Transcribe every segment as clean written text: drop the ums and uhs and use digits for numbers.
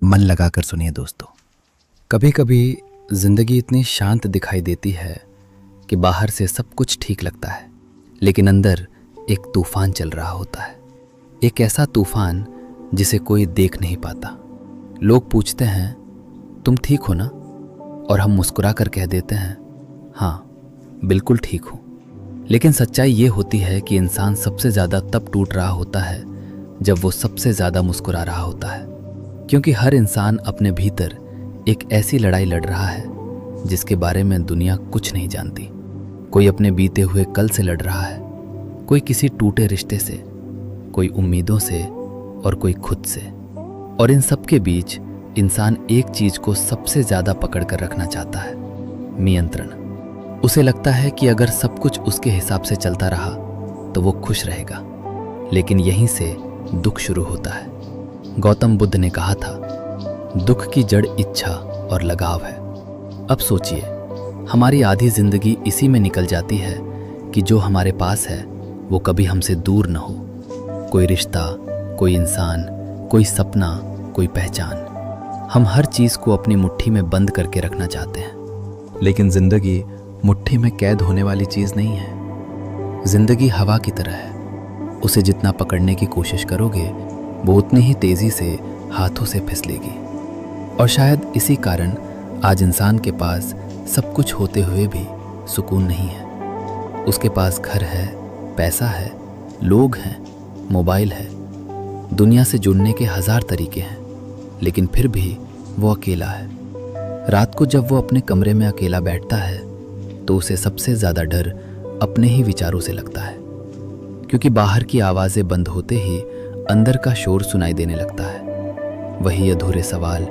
मन लगाकर सुनिए दोस्तों। कभी कभी जिंदगी इतनी शांत दिखाई देती है कि बाहर से सब कुछ ठीक लगता है, लेकिन अंदर एक तूफान चल रहा होता है। एक ऐसा तूफान जिसे कोई देख नहीं पाता। लोग पूछते हैं तुम ठीक हो ना, और हम मुस्कुरा कर कह देते हैं हाँ बिल्कुल ठीक हूँ। लेकिन सच्चाई ये होती है कि इंसान सबसे ज़्यादा तब टूट रहा होता है जब वो सबसे ज़्यादा मुस्कुरा रहा होता है, क्योंकि हर इंसान अपने भीतर एक ऐसी लड़ाई लड़ रहा है जिसके बारे में दुनिया कुछ नहीं जानती। कोई अपने बीते हुए कल से लड़ रहा है, कोई किसी टूटे रिश्ते से, कोई उम्मीदों से और कोई खुद से। और इन सब के बीच इंसान एक चीज को सबसे ज्यादा पकड़ कर रखना चाहता है, नियंत्रण। उसे लगता है कि अगर सब कुछ उसके हिसाब से चलता रहा तो वो खुश रहेगा। लेकिन यहीं से दुख शुरू होता है। गौतम बुद्ध ने कहा था, दुख की जड़ इच्छा और लगाव है। अब सोचिए, हमारी आधी जिंदगी इसी में निकल जाती है कि जो हमारे पास है वो कभी हमसे दूर न हो। कोई रिश्ता, कोई इंसान, कोई सपना, कोई पहचान। हम हर चीज को अपनी मुट्ठी में बंद करके रखना चाहते हैं। लेकिन जिंदगी मुट्ठी में कैद होने वाली चीज नहीं है। जिंदगी हवा की तरह है। उसे जितना पकड़ने की कोशिश करोगे वो उतनी ही तेजी से हाथों से फिसलेगी। और शायद इसी कारण आज इंसान के पास सब कुछ होते हुए भी सुकून नहीं है। उसके पास घर है, पैसा है, लोग हैं, मोबाइल है, दुनिया से जुड़ने के 1000 तरीके हैं, लेकिन फिर भी वो अकेला है। रात को जब वो अपने कमरे में अकेला बैठता है तो उसे सबसे ज़्यादा डर अपने ही विचारों से लगता है, क्योंकि बाहर की आवाज़ें बंद होते ही अंदर का शोर सुनाई देने लगता है। वही अधूरे सवाल,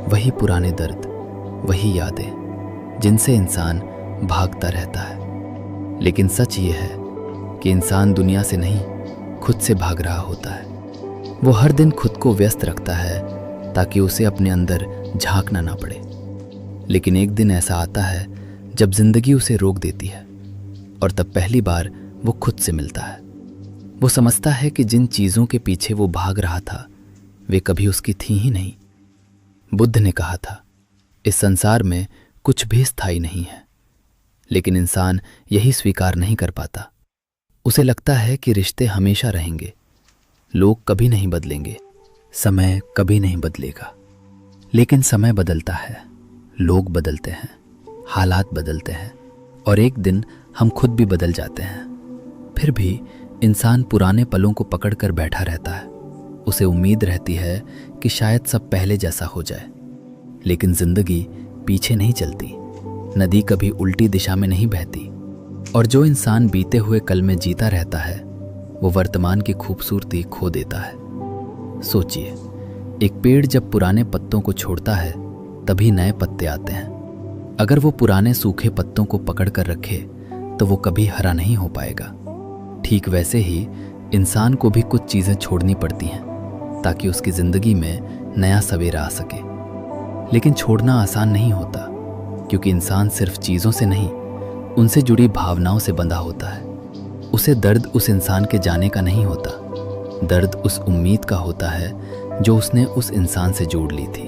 वही पुराने दर्द, वही यादें जिनसे इंसान भागता रहता है। लेकिन सच ये है कि इंसान दुनिया से नहीं, खुद से भाग रहा होता है। वो हर दिन खुद को व्यस्त रखता है ताकि उसे अपने अंदर झांकना ना पड़े। लेकिन एक दिन ऐसा आता है जब जिंदगी उसे रोक देती है, और तब पहली बार वो खुद से मिलता है। वो समझता है कि जिन चीज़ों के पीछे वो भाग रहा था वे कभी उसकी थी ही नहीं। बुद्ध ने कहा था, इस संसार में कुछ भी स्थायी नहीं है। लेकिन इंसान यही स्वीकार नहीं कर पाता। उसे लगता है कि रिश्ते हमेशा रहेंगे, लोग कभी नहीं बदलेंगे, समय कभी नहीं बदलेगा। लेकिन समय बदलता है, लोग बदलते हैं, हालात बदलते हैं, और एक दिन हम खुद भी बदल जाते हैं। फिर भी इंसान पुराने पलों को पकड़कर बैठा रहता है। उसे उम्मीद रहती है कि शायद सब पहले जैसा हो जाए। लेकिन जिंदगी पीछे नहीं चलती, नदी कभी उल्टी दिशा में नहीं बहती। और जो इंसान बीते हुए कल में जीता रहता है वो वर्तमान की खूबसूरती खो देता है। सोचिए, एक पेड़ जब पुराने पत्तों को छोड़ता है तभी नए पत्ते आते हैं। अगर वो पुराने सूखे पत्तों को पकड़ कर रखे तो वो कभी हरा नहीं हो पाएगा। ठीक वैसे ही इंसान को भी कुछ चीज़ें छोड़नी पड़ती हैं ताकि उसकी ज़िंदगी में नया सवेरा आ सके। लेकिन छोड़ना आसान नहीं होता, क्योंकि इंसान सिर्फ चीज़ों से नहीं, उनसे जुड़ी भावनाओं से बंधा होता है। उसे दर्द उस इंसान के जाने का नहीं होता, दर्द उस उम्मीद का होता है जो उसने उस इंसान से जोड़ ली थी।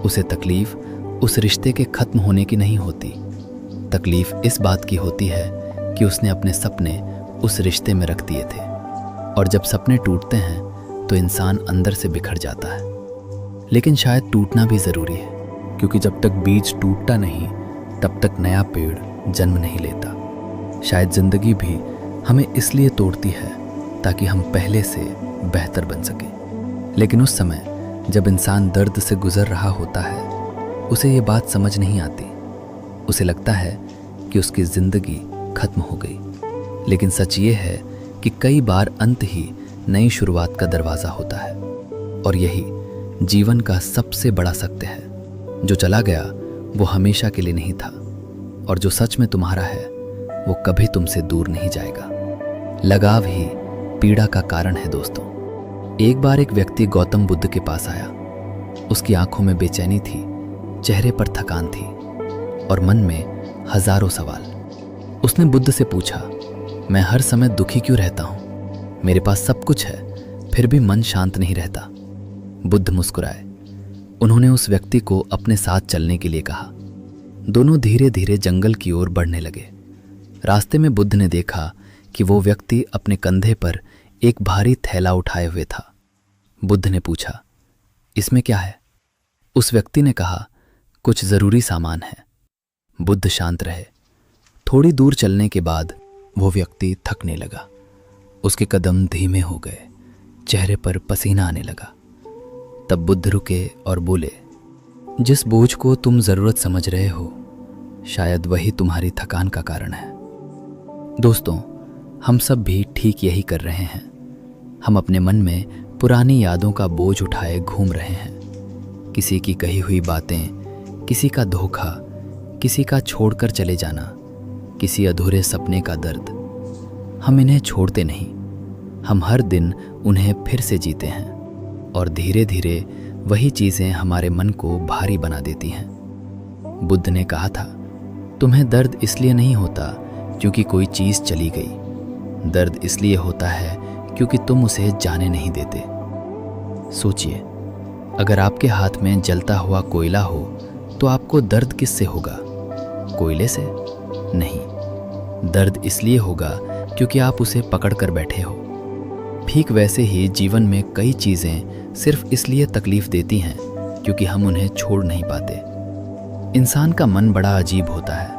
उसे तकलीफ उस रिश्ते के खत्म होने की नहीं होती, तकलीफ इस बात की होती है कि उसने अपने सपने उस रिश्ते में रख दिए थे। और जब सपने टूटते हैं तो इंसान अंदर से बिखर जाता है। लेकिन शायद टूटना भी ज़रूरी है, क्योंकि जब तक बीज टूटता नहीं तब तक नया पेड़ जन्म नहीं लेता। शायद ज़िंदगी भी हमें इसलिए तोड़ती है ताकि हम पहले से बेहतर बन सकें। लेकिन उस समय जब इंसान दर्द से गुजर रहा होता है उसे ये बात समझ नहीं आती। उसे लगता है कि उसकी ज़िंदगी खत्म हो गई। लेकिन सच ये है कि कई बार अंत ही नई शुरुआत का दरवाज़ा होता है। और यही जीवन का सबसे बड़ा सत्य है। जो चला गया वो हमेशा के लिए नहीं था, और जो सच में तुम्हारा है वो कभी तुमसे दूर नहीं जाएगा। लगाव ही पीड़ा का कारण है दोस्तों। एक बार एक व्यक्ति गौतम बुद्ध के पास आया। उसकी आंखों में बेचैनी थी, चेहरे पर थकान थी और मन में हजारों सवाल। उसने बुद्ध से पूछा, मैं हर समय दुखी क्यों रहता हूँ? मेरे पास सब कुछ है फिर भी मन शांत नहीं रहता। बुद्ध मुस्कुराए उन्होंने उस व्यक्ति को अपने साथ चलने के लिए कहा। दोनों धीरे धीरे जंगल की ओर बढ़ने लगे। रास्ते में बुद्ध ने देखा कि वो व्यक्ति अपने कंधे पर एक भारी थैला उठाए हुए था। बुद्ध ने पूछा, इसमें क्या है? उस व्यक्ति ने कहा, कुछ जरूरी सामान है। बुद्ध शांत रहे। थोड़ी दूर चलने के बाद वो व्यक्ति थकने लगा। उसके कदम धीमे हो गए, चेहरे पर पसीना आने लगा। तब बुद्ध रुके और बोले, जिस बोझ को तुम जरूरत समझ रहे हो, शायद वही तुम्हारी थकान का कारण है। दोस्तों, हम सब भी ठीक यही कर रहे हैं। हम अपने मन में पुरानी यादों का बोझ उठाए घूम रहे हैं। किसी की कही हुई बातें, किसी का धोखा, किसी का छोड़कर चले जाना, किसी अधूरे सपने का दर्द। हम इन्हें छोड़ते नहीं, हम हर दिन उन्हें फिर से जीते हैं और धीरे धीरे वही चीज़ें हमारे मन को भारी बना देती हैं। बुद्ध ने कहा था, तुम्हें दर्द इसलिए नहीं होता क्योंकि कोई चीज़ चली गई, दर्द इसलिए होता है क्योंकि तुम उसे जाने नहीं देते। सोचिए, अगर आपके हाथ में जलता हुआ कोयला हो तो आपको दर्द किससे होगा? कोयले से नहीं। दर्द इसलिए होगा क्योंकि आप उसे पकड़ कर बैठे हो। ठीक वैसे ही जीवन में कई चीज़ें सिर्फ इसलिए तकलीफ देती हैं क्योंकि हम उन्हें छोड़ नहीं पाते। इंसान का मन बड़ा अजीब होता है।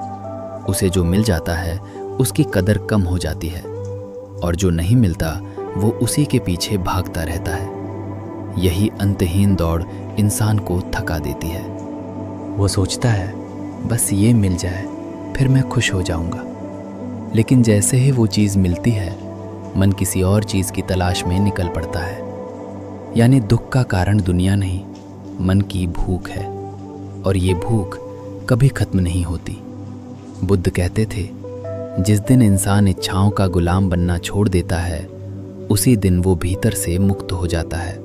उसे जो मिल जाता है उसकी कदर कम हो जाती है और जो नहीं मिलता वो उसी के पीछे भागता रहता है। यही अंतहीन दौड़ इंसान को थका देती है। वो सोचता है, बस ये मिल जाए फिर मैं खुश हो जाऊंगा। लेकिन जैसे ही वो चीज़ मिलती है, मन किसी और चीज़ की तलाश में निकल पड़ता है। यानी दुख का कारण दुनिया नहीं, मन की भूख है और ये भूख कभी खत्म नहीं होती। बुद्ध कहते थे, जिस दिन इंसान इच्छाओं का गुलाम बनना छोड़ देता है, उसी दिन वो भीतर से मुक्त हो जाता है।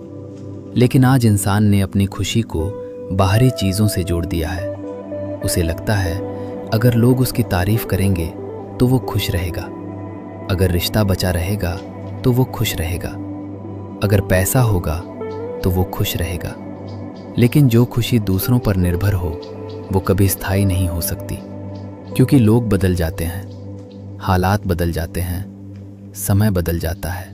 लेकिन आज इंसान ने अपनी खुशी को बाहरी चीज़ों से जोड़ दिया है। उसे लगता है अगर लोग उसकी तारीफ करेंगे तो वो खुश रहेगा, अगर रिश्ता बचा रहेगा तो वो खुश रहेगा, अगर पैसा होगा तो वो खुश रहेगा। लेकिन जो खुशी दूसरों पर निर्भर हो वो कभी स्थायी नहीं हो सकती, क्योंकि लोग बदल जाते हैं, हालात बदल जाते हैं, समय बदल जाता है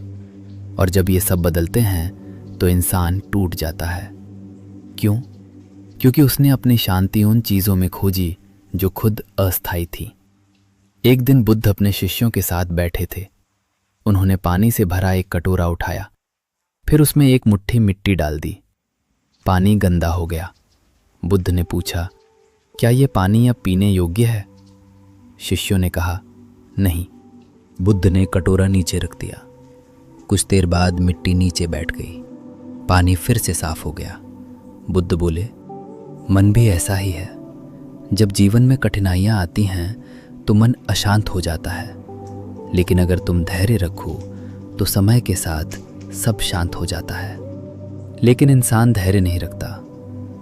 और जब ये सब बदलते हैं तो इंसान टूट जाता है। क्यों? क्योंकि उसने अपनी शांति उन चीज़ों में खोजी जो खुद अस्थायी थी। एक दिन बुद्ध अपने शिष्यों के साथ बैठे थे। उन्होंने पानी से भरा एक कटोरा उठाया, फिर उसमें एक मुट्ठी मिट्टी डाल दी। पानी गंदा हो गया। बुद्ध ने पूछा, क्या ये पानी अब पीने योग्य है? शिष्यों ने कहा, नहीं। बुद्ध ने कटोरा नीचे रख दिया। कुछ देर बाद मिट्टी नीचे बैठ गई, पानी फिर से साफ हो गया। बुद्ध बोले, मन भी ऐसा ही है। जब जीवन में कठिनाइयाँ आती हैं तो मन अशांत हो जाता है, लेकिन अगर तुम धैर्य रखो तो समय के साथ सब शांत हो जाता है। लेकिन इंसान धैर्य नहीं रखता,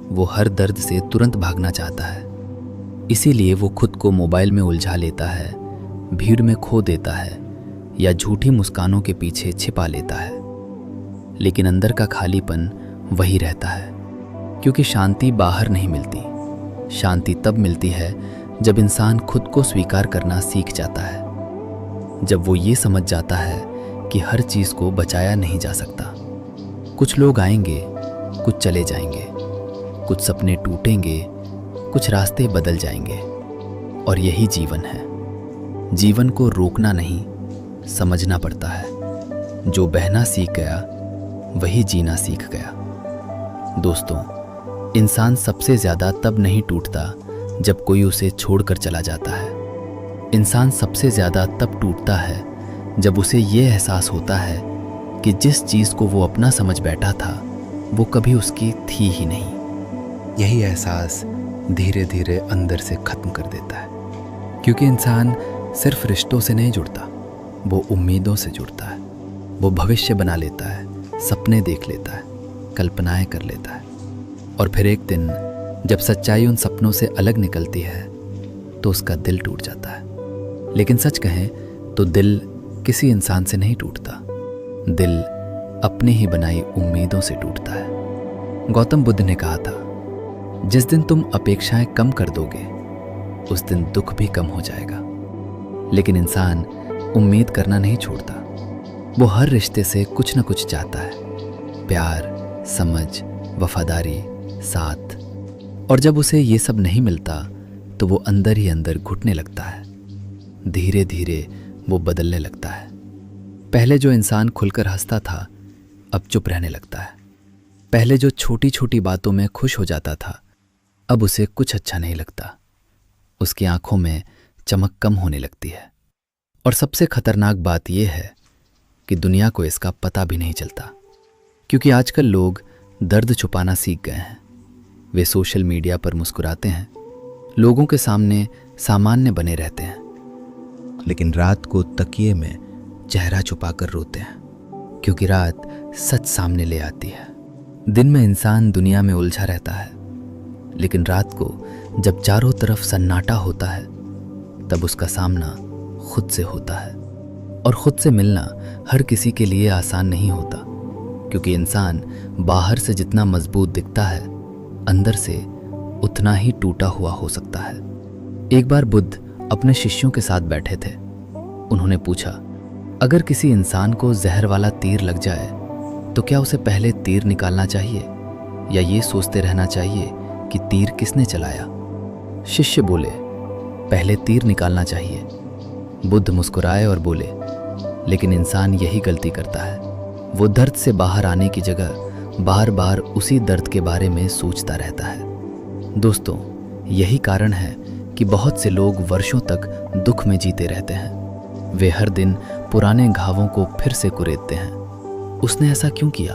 वो हर दर्द से तुरंत भागना चाहता है। इसीलिए वो खुद को मोबाइल में उलझा लेता है, भीड़ में खो देता है या झूठी मुस्कानों के पीछे छिपा लेता है। लेकिन अंदर का खालीपन वही रहता है, क्योंकि शांति बाहर नहीं मिलती। शांति तब मिलती है जब इंसान खुद को स्वीकार करना सीख जाता है, जब वो ये समझ जाता है कि हर चीज़ को बचाया नहीं जा सकता। कुछ लोग आएंगे, कुछ चले जाएंगे, कुछ सपने टूटेंगे, कुछ रास्ते बदल जाएंगे और यही जीवन है। जीवन को रोकना नहीं, समझना पड़ता है। जो बहना सीख गया वही जीना सीख गया। दोस्तों, इंसान सबसे ज़्यादा तब नहीं टूटता जब कोई उसे छोड़कर चला जाता है। इंसान सबसे ज़्यादा तब टूटता है जब उसे ये एहसास होता है कि जिस चीज़ को वो अपना समझ बैठा था वो कभी उसकी थी ही नहीं। यही एहसास धीरे धीरे अंदर से ख़त्म कर देता है, क्योंकि इंसान सिर्फ रिश्तों से नहीं जुड़ता, वो उम्मीदों से जुड़ता है। वो भविष्य बना लेता है, सपने देख लेता है, कल्पनाएं कर लेता है और फिर एक दिन जब सच्चाई उन सपनों से अलग निकलती है तो उसका दिल टूट जाता है। लेकिन सच कहें तो दिल किसी इंसान से नहीं टूटता, दिल अपनी ही बनाई उम्मीदों से टूटता है। गौतम बुद्ध ने कहा था, जिस दिन तुम अपेक्षाएं कम कर दोगे उस दिन दुख भी कम हो जाएगा। लेकिन इंसान उम्मीद करना नहीं छोड़ता। वो हर रिश्ते से कुछ न कुछ चाहता है, प्यार, समझ, वफादारी, साथ। और जब उसे ये सब नहीं मिलता तो वो अंदर ही अंदर घुटने लगता है। धीरे धीरे वो बदलने लगता है। पहले जो इंसान खुलकर हंसता था अब चुप रहने लगता है। पहले जो छोटी छोटी बातों में खुश हो जाता था अब उसे कुछ अच्छा नहीं लगता। उसकी आंखों में चमक कम होने लगती है। और सबसे खतरनाक बात यह है कि दुनिया को इसका पता भी नहीं चलता, क्योंकि आजकल लोग दर्द छुपाना सीख गए हैं। वे सोशल मीडिया पर मुस्कुराते हैं, लोगों के सामने सामान्य बने रहते हैं, लेकिन रात को तकिए में चेहरा छुपाकर रोते हैं, क्योंकि रात सच सामने ले आती है। दिन में इंसान दुनिया में उलझा रहता है, लेकिन रात को जब चारों तरफ सन्नाटा होता है तब उसका सामना खुद से होता है। और खुद से मिलना हर किसी के लिए आसान नहीं होता, क्योंकि इंसान बाहर से जितना मजबूत दिखता है अंदर से उतना ही टूटा हुआ हो सकता है। एक बार बुद्ध अपने शिष्यों के साथ बैठे थे। उन्होंने पूछा, अगर किसी इंसान को जहर वाला तीर लग जाए तो क्या उसे पहले तीर निकालना चाहिए या ये सोचते रहना चाहिए कि तीर किसने चलाया? शिष्य बोले, पहले तीर निकालना चाहिए। बुद्ध मुस्कुराए और बोले, लेकिन इंसान यही गलती करता है। वो दर्द से बाहर आने की जगह बार बार उसी दर्द के बारे में सोचता रहता है। दोस्तों, यही कारण है कि बहुत से लोग वर्षों तक दुख में जीते रहते हैं। वे हर दिन पुराने घावों को फिर से कुरेदते हैं। उसने ऐसा क्यों किया?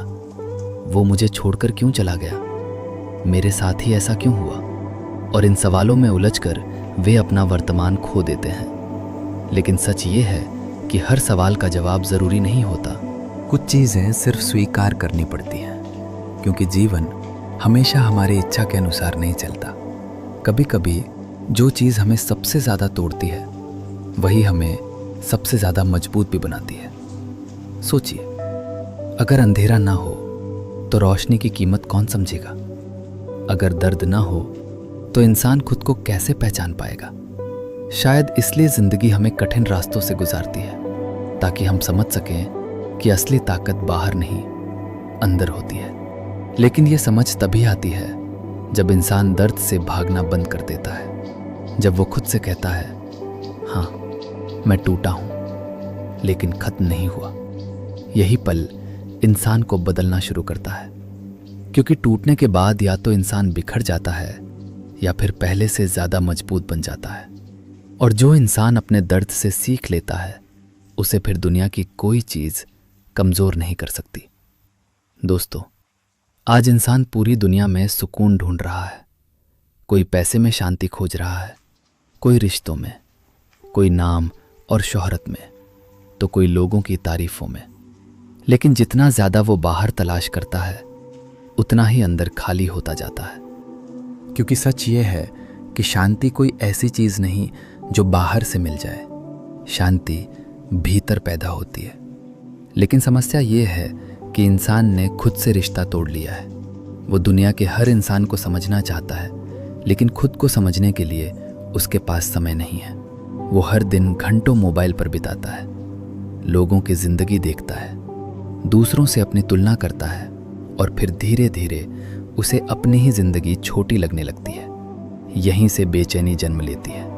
वो मुझे छोड़कर क्यों चला गया? मेरे साथ ही ऐसा क्यों हुआ? और इन सवालों में उलझकर वे अपना वर्तमान खो देते हैं। लेकिन सच ये है कि हर सवाल का जवाब जरूरी नहीं होता। कुछ चीज़ें सिर्फ स्वीकार करनी पड़ती हैं, क्योंकि जीवन हमेशा हमारी इच्छा के अनुसार नहीं चलता। कभी कभी जो चीज़ हमें सबसे ज़्यादा तोड़ती है वही हमें सबसे ज़्यादा मजबूत भी बनाती है। सोचिए, अगर अंधेरा ना हो तो रोशनी की कीमत कौन समझेगा? अगर दर्द ना हो तो इंसान खुद को कैसे पहचान पाएगा? शायद इसलिए जिंदगी हमें कठिन रास्तों से गुजारती है, ताकि हम समझ सकें कि असली ताकत बाहर नहीं अंदर होती है। लेकिन ये समझ तभी आती है जब इंसान दर्द से भागना बंद कर देता है। जब वो खुद से कहता है, हाँ मैं टूटा हूं लेकिन खत्म नहीं हुआ। यही पल इंसान को बदलना शुरू करता है, क्योंकि टूटने के बाद या तो इंसान बिखर जाता है या फिर पहले से ज्यादा मजबूत बन जाता है। और जो इंसान अपने दर्द से सीख लेता है उसे फिर दुनिया की कोई चीज कमजोर नहीं कर सकती। दोस्तों, आज इंसान पूरी दुनिया में सुकून ढूंढ रहा है। कोई पैसे में शांति खोज रहा है, कोई रिश्तों में, कोई नाम और शोहरत में, तो कोई लोगों की तारीफों में। लेकिन जितना ज्यादा वो बाहर तलाश करता है उतना ही अंदर खाली होता जाता है। क्योंकि सच ये है कि शांति कोई ऐसी चीज नहीं जो बाहर से मिल जाए। शांति भीतर पैदा होती है। लेकिन समस्या ये है कि इंसान ने खुद से रिश्ता तोड़ लिया है। वो दुनिया के हर इंसान को समझना चाहता है, लेकिन खुद को समझने के लिए उसके पास समय नहीं है। वो हर दिन घंटों मोबाइल पर बिताता है, लोगों की जिंदगी देखता है, दूसरों से अपनी तुलना करता है और फिर धीरे धीरे उसे अपनी ही जिंदगी छोटी लगने लगती है। यहीं से बेचैनी जन्म लेती है।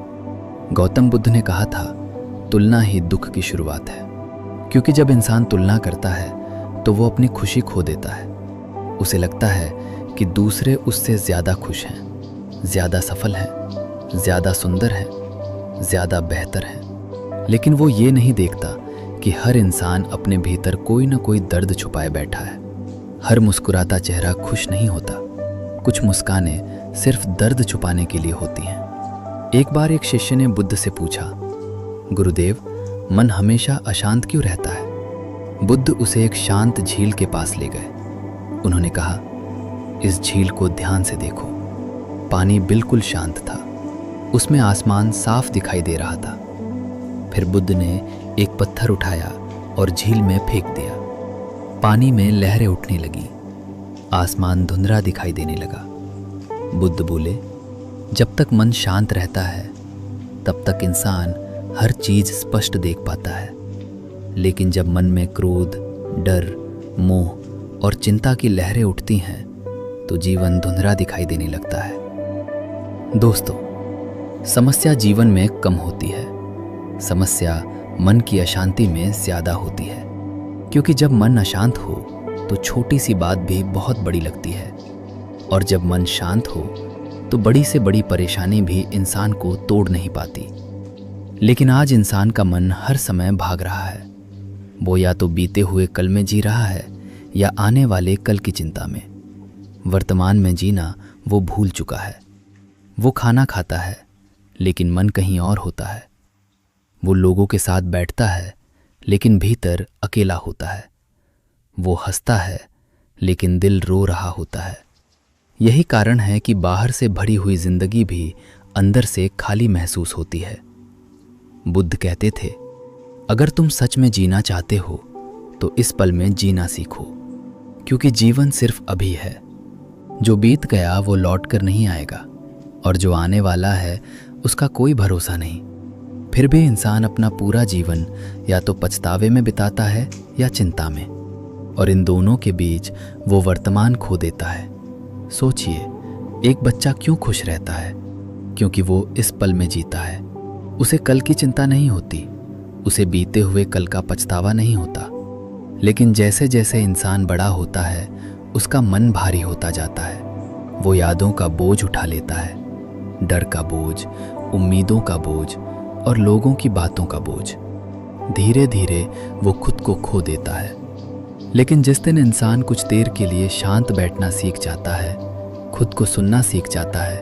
गौतम बुद्ध ने कहा था, तुलना ही दुख की शुरुआत है। क्योंकि जब इंसान तुलना करता है तो वो अपनी खुशी खो देता है। उसे लगता है कि दूसरे उससे ज्यादा खुश हैं, ज्यादा सफल हैं, ज्यादा सुंदर हैं, ज्यादा बेहतर हैं। लेकिन वो ये नहीं देखता कि हर इंसान अपने भीतर कोई ना कोई दर्द छुपाए बैठा है। हर मुस्कुराता चेहरा खुश नहीं होता। कुछ मुस्कानें सिर्फ दर्द छुपाने के लिए होती हैं। एक बार एक शिष्य ने बुद्ध से पूछा, गुरुदेव, मन हमेशा अशांत क्यों रहता है? बुद्ध उसे एक शांत झील के पास ले गए। उन्होंने कहा, इस झील को ध्यान से देखो। पानी बिल्कुल शांत था, उसमें आसमान साफ दिखाई दे रहा था। फिर बुद्ध ने एक पत्थर उठाया और झील में फेंक दिया। पानी में लहरें उठने लगी, आसमान धुंधला दिखाई देने लगा। बुद्ध बोले, जब तक मन शांत रहता है तब तक इंसान हर चीज स्पष्ट देख पाता है, लेकिन जब मन में क्रोध, डर, मोह और चिंता की लहरें उठती हैं तो जीवन धुंधला दिखाई देने लगता है। दोस्तों, समस्या जीवन में कम होती है, समस्या मन की अशांति में ज्यादा होती है, क्योंकि जब मन अशांत हो तो छोटी सी बात भी बहुत बड़ी लगती है, और जब मन शांत हो तो बड़ी से बड़ी परेशानी भी इंसान को तोड़ नहीं पाती। लेकिन आज इंसान का मन हर समय भाग रहा है। वो या तो बीते हुए कल में जी रहा है या आने वाले कल की चिंता में। वर्तमान में जीना वो भूल चुका है। वो खाना खाता है लेकिन मन कहीं और होता है। वो लोगों के साथ बैठता है लेकिन भीतर अकेला होता है। वो हंसता है लेकिन दिल रो रहा होता है। यही कारण है कि बाहर से भरी हुई जिंदगी भी अंदर से खाली महसूस होती है। बुद्ध कहते थे, अगर तुम सच में जीना चाहते हो तो इस पल में जीना सीखो, क्योंकि जीवन सिर्फ अभी है। जो बीत गया वो लौट कर नहीं आएगा, और जो आने वाला है उसका कोई भरोसा नहीं। फिर भी इंसान अपना पूरा जीवन या तो पछतावे में बिताता है या चिंता में, और इन दोनों के बीच वो वर्तमान खो देता है। सोचिए, एक बच्चा क्यों खुश रहता है? क्योंकि वो इस पल में जीता है। उसे कल की चिंता नहीं होती, उसे बीते हुए कल का पछतावा नहीं होता। लेकिन जैसे जैसे इंसान बड़ा होता है उसका मन भारी होता जाता है। वो यादों का बोझ उठा लेता है, डर का बोझ, उम्मीदों का बोझ और लोगों की बातों का बोझ। धीरे धीरे वो खुद को खो देता है। लेकिन जिस दिन इंसान कुछ देर के लिए शांत बैठना सीख जाता है, खुद को सुनना सीख जाता है,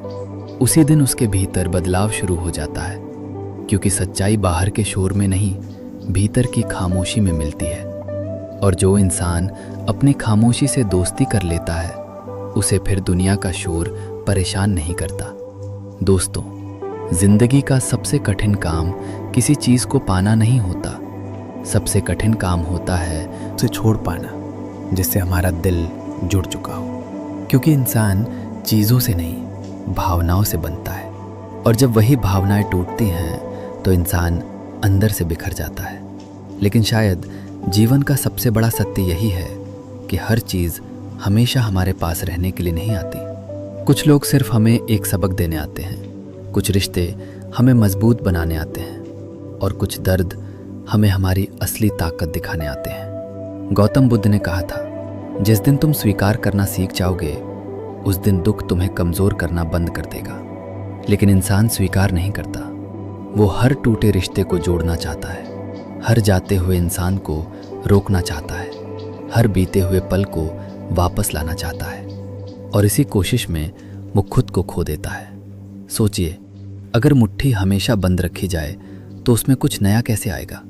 उसी दिन उसके भीतर बदलाव शुरू हो जाता है। क्योंकि सच्चाई बाहर के शोर में नहीं, भीतर की खामोशी में मिलती है। और जो इंसान अपनी खामोशी से दोस्ती कर लेता है उसे फिर दुनिया का शोर परेशान नहीं करता। दोस्तों, जिंदगी का सबसे कठिन काम किसी चीज को पाना नहीं होता। सबसे कठिन काम होता है उसे छोड़ पाना, जिससे हमारा दिल जुड़ चुका हो। क्योंकि इंसान चीज़ों से नहीं, भावनाओं से बनता है, और जब वही भावनाएं टूटती हैं तो इंसान अंदर से बिखर जाता है। लेकिन शायद जीवन का सबसे बड़ा सत्य यही है कि हर चीज़ हमेशा हमारे पास रहने के लिए नहीं आती। कुछ लोग सिर्फ हमें एक सबक देने आते हैं, कुछ रिश्ते हमें मजबूत बनाने आते हैं, और कुछ दर्द हमें हमारी असली ताकत दिखाने आते हैं। गौतम बुद्ध ने कहा था, जिस दिन तुम स्वीकार करना सीख जाओगे उस दिन दुख तुम्हें कमज़ोर करना बंद कर देगा। लेकिन इंसान स्वीकार नहीं करता। वो हर टूटे रिश्ते को जोड़ना चाहता है, हर जाते हुए इंसान को रोकना चाहता है, हर बीते हुए पल को वापस लाना चाहता है, और इसी कोशिश में वो खुद को खो देता है। सोचिए, अगर मुट्ठी हमेशा बंद रखी जाए तो उसमें कुछ नया कैसे आएगा?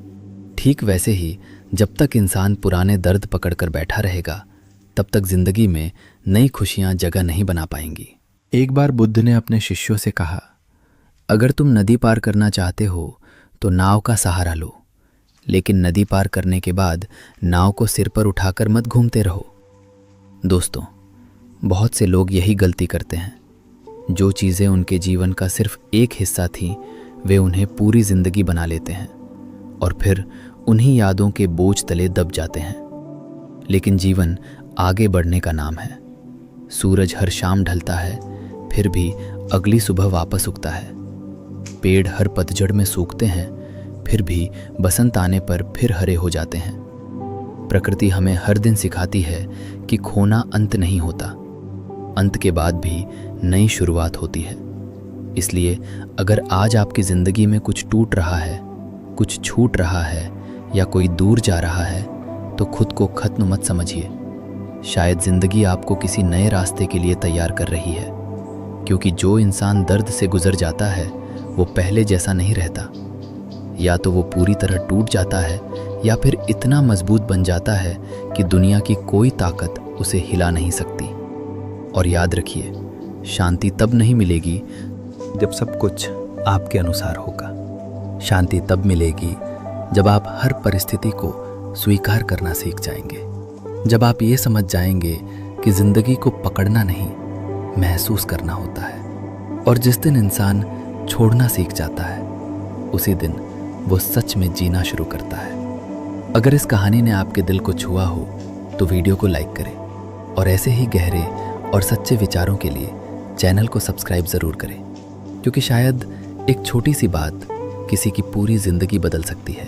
ठीक वैसे ही जब तक इंसान पुराने दर्द पकड़कर बैठा रहेगा तब तक जिंदगी में नई खुशियां जगह नहीं बना पाएंगी। एक बार बुद्ध ने अपने शिष्यों से कहा, अगर तुम नदी पार करना चाहते हो तो नाव का सहारा लो, लेकिन नदी पार करने के बाद नाव को सिर पर उठाकर मत घूमते रहो। दोस्तों, बहुत से लोग यही गलती करते हैं। जो चीज़ें उनके जीवन का सिर्फ एक हिस्सा थी वे उन्हें पूरी जिंदगी बना लेते हैं, और फिर उन्हीं यादों के बोझ तले दब जाते हैं। लेकिन जीवन आगे बढ़ने का नाम है। सूरज हर शाम ढलता है, फिर भी अगली सुबह वापस उगता है। पेड़ हर पतझड़ में सूखते हैं, फिर भी बसंत आने पर फिर हरे हो जाते हैं। प्रकृति हमें हर दिन सिखाती है कि खोना अंत नहीं होता, अंत के बाद भी नई शुरुआत होती है। इसलिए अगर आज आपकी ज़िंदगी में कुछ टूट रहा है, कुछ छूट रहा है या कोई दूर जा रहा है तो खुद को खत्म मत समझिए। शायद ज़िंदगी आपको किसी नए रास्ते के लिए तैयार कर रही है, क्योंकि जो इंसान दर्द से गुजर जाता है वो पहले जैसा नहीं रहता। या तो वो पूरी तरह टूट जाता है या फिर इतना मजबूत बन जाता है कि दुनिया की कोई ताकत उसे हिला नहीं सकती। और याद रखिए, शांति तब नहीं मिलेगी जब सब कुछ आपके अनुसार होगा। शांति तब मिलेगी जब आप हर परिस्थिति को स्वीकार करना सीख जाएंगे, जब आप ये समझ जाएंगे कि जिंदगी को पकड़ना नहीं महसूस करना होता है। और जिस दिन इंसान छोड़ना सीख जाता है, उसी दिन वो सच में जीना शुरू करता है। अगर इस कहानी ने आपके दिल को छुआ हो तो वीडियो को लाइक करें और ऐसे ही गहरे और सच्चे विचारों के लिए चैनल को सब्सक्राइब ज़रूर करें, क्योंकि शायद एक छोटी सी बात किसी की पूरी ज़िंदगी बदल सकती है।